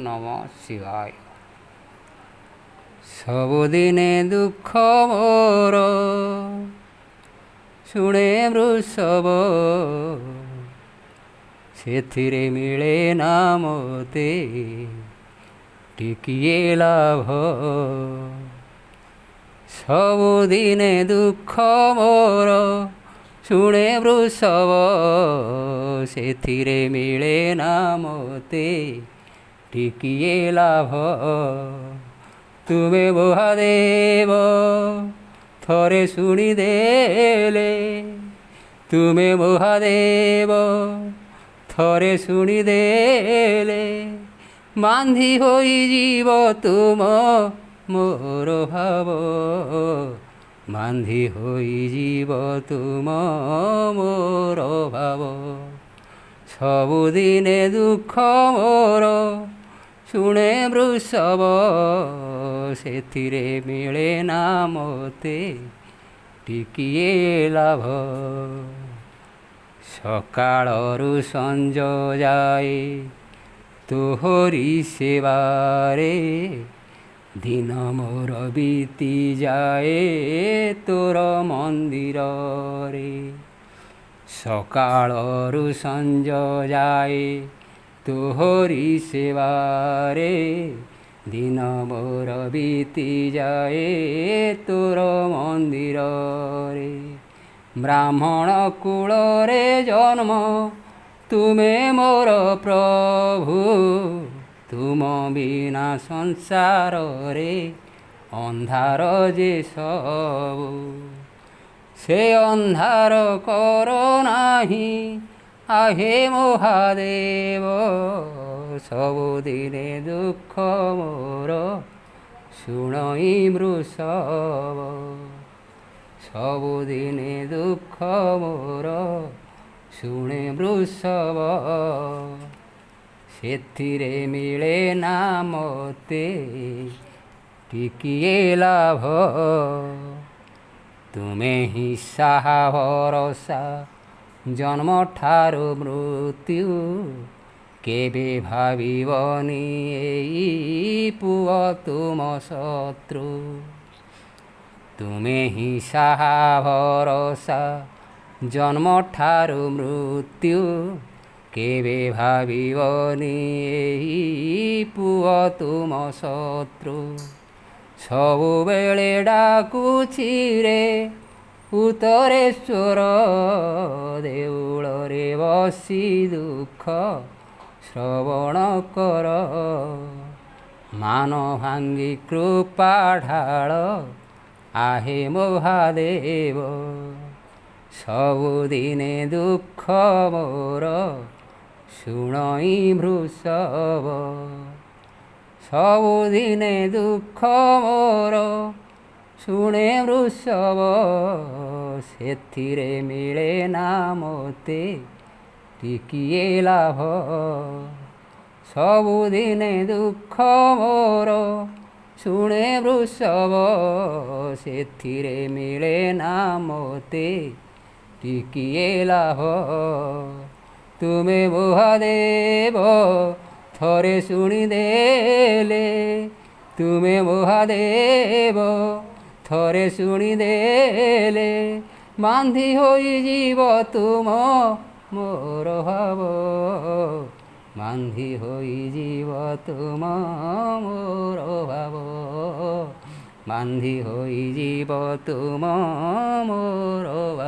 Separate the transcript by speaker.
Speaker 1: नमः शिवाय। सबुदिने दुख मोर शुणे वृषभ सेथिरे मिले ना मोते टिकिए लाभ। सबुदिने दुख मोर शुणे वृषभ सेथिरे मिले ना मोते टिकिए लाभ। तुमे महादेव थरे शुणी देले, तुमे महादेव थरे शुणी देले बांधी होई जीव तुम मोर भाव। बांधी होई जीव तुम मोर भाव। सबुदिने दुख मोर शुणे वृषभ सेथिरे मिले ना मोते टिकिए लाभ। सकाळरू संज जाए तोहरी सेवारे दिन मोर बीती जाए तोर मंदिर रे। सकाळरू संज जाए तोहरी सेवारे दिन मोर बीती जाए तोर मंदिर रे। ब्राह्मण कूल रे जन्म तुमे मोर प्रभु, तुम बिना संसार रे अंधार जे सबु। से अंधार करो नाही आहे महादेव। सबुदिने दुख मोर शुणई वृषभ। सबुदिने दुख मोर शुणे वृषभ सेथिरे मिले ना मोते टिकिए लाभ। तुमे ही साहा भरोसा जन्म ठारू मृत्यु केबे भाविबनी एई पुआ तुम शत्रु। तुमे ही साहा भरोसा जन्म ठारू मृत्यु केबे भाविबनी एई पुआ तुम शत्रु। सबुबेले डाकुछि रे उत्तरेश्वर देउल रे बसी दुख श्रवण कर। मान भांगी कृपा ढाल आहे महादेव। सबुदिने दुख मोर शुणई वृषभ। सबुदिने दुख मोर शुणे वृषभ सेथिरे मिले ना मोते टिकिए लाभ। सबुदिने दुख मोर शुणे वृषभ सेथिरे मिले ना मोते टिकिए लाभ। तुमे महादेव थरे शुणी देले, तुमे महादेव थरे शुणी देले बांधी होई जीव तुम मोर भाव। बांधी होई जीव तुम मोर भाव। बांधी होई जीव तुम मोर भाव।